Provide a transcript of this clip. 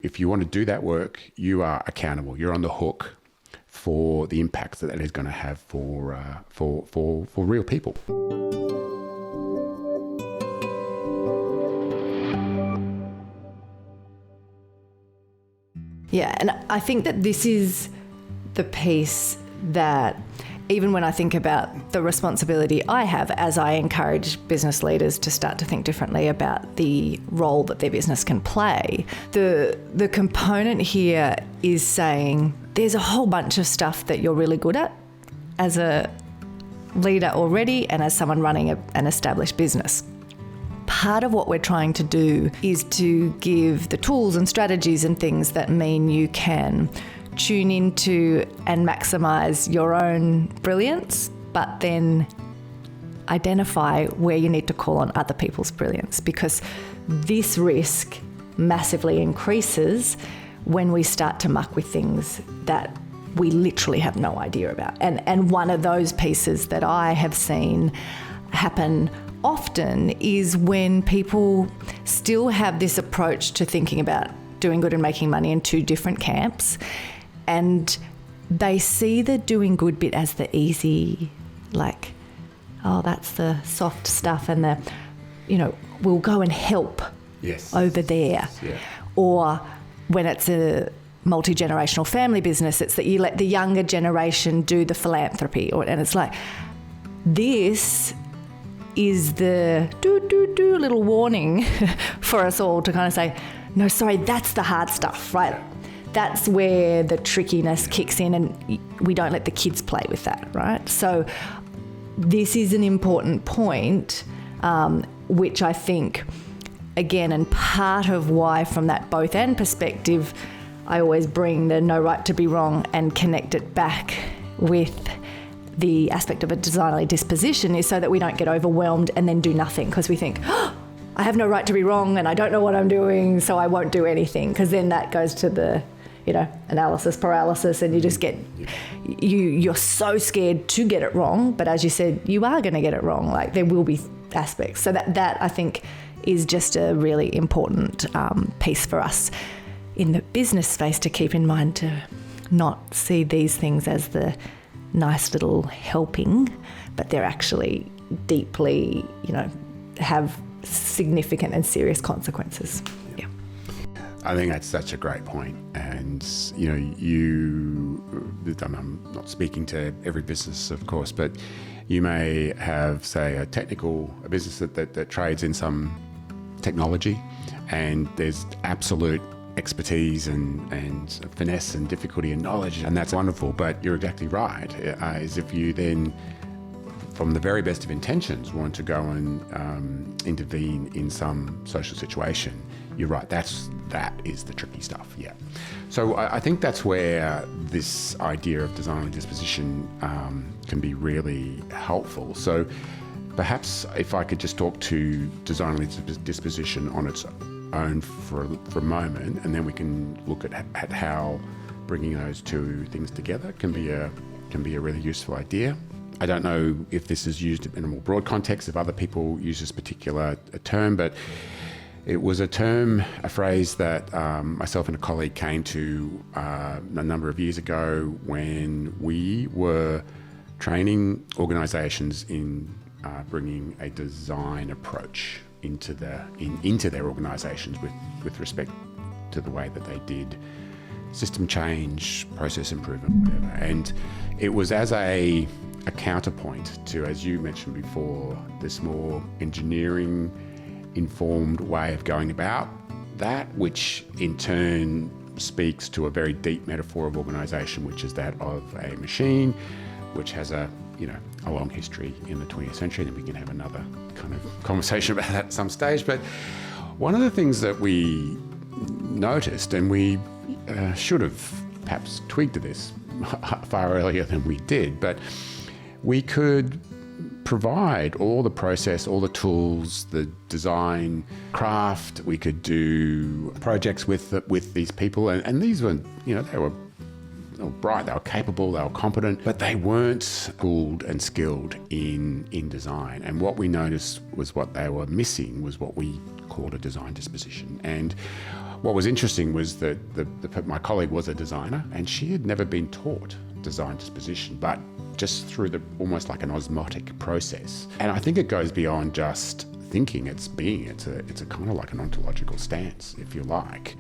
if you want to do that work, you are accountable. You're on the hook for the impacts that is going to have for real people. Yeah, and I think that this is the piece that, even when I think about the responsibility I have as I encourage business leaders to start to think differently about the role that their business can play, the component here is saying there's a whole bunch of stuff that you're really good at as a leader already and as someone running an established business. Part of what we're trying to do is to give the tools and strategies and things that mean you can tune into and maximise your own brilliance, but then identify where you need to call on other people's brilliance, because this risk massively increases when we start to muck with things that we literally have no idea about. And one of those pieces that I have seen happen often is when people still have this approach to thinking about doing good and making money in two different camps, and they see the doing good bit as the easy, like, oh, that's the soft stuff, and we'll go and help over there. Yeah. Or when it's a multi-generational family business, it's that you let the younger generation do the philanthropy, and it's like, this is the little warning for us all to kind of say, no, sorry, that's the hard stuff, right? That's where the trickiness kicks in, and we don't let the kids play with that, right? So this is an important point, which I think, again, and part of why from that both and perspective, I always bring the no right to be wrong and connect it back with the aspect of a designerly disposition, is so that we don't get overwhelmed and then do nothing, because we think, oh, I have no right to be wrong and I don't know what I'm doing, so I won't do anything, because then that goes to the analysis paralysis, and you just get, you're so scared to get it wrong, but as you said, you are going to get it wrong. Like, there will be aspects. So that I think is just a really important piece for us in the business space to keep in mind, to not see these things as the nice little helping, but they're actually deeply, have significant and serious consequences. Yeah. I think that's such a great point. And, I'm not speaking to every business, of course, but you may have, say, a business that trades in some technology, and there's absolute expertise and finesse and difficulty and knowledge, and that's wonderful. But you're exactly right, is if you then, from the very best of intentions, want to go and intervene in some social situation, you're right, that is the tricky stuff. Yeah. So I think that's where this idea of design disposition can be really helpful. So perhaps if I could just talk to design disposition on its own for a moment, and then we can look at how bringing those two things together can be a really useful idea. I don't know if this is used in a more broad context, if other people use this particular term, but it was a phrase that myself and a colleague came to a number of years ago when we were training organisations in bringing a design approach into their organisations with respect to the way that they did system change, process improvement, whatever. And it was as a counterpoint to, as you mentioned before, this more engineering informed way of going about that, which in turn speaks to a very deep metaphor of organisation, which is that of a machine, which has a long history in the 20th century, and we can have another kind of conversation about that at some stage. But one of the things that we noticed, and we should have perhaps twigged to this far earlier than we did, but we could provide all the process, all the tools, the design, craft. We could do projects with these people, and these were, they were bright, they were capable, they were competent, but they weren't schooled and skilled in design. And what we noticed was what they were missing was what we called a design disposition. And what was interesting was that my colleague was a designer and she had never been taught design disposition, but just through almost like an osmotic process. And I think it goes beyond just thinking, it's being. It's a kind of like an ontological stance, if you like.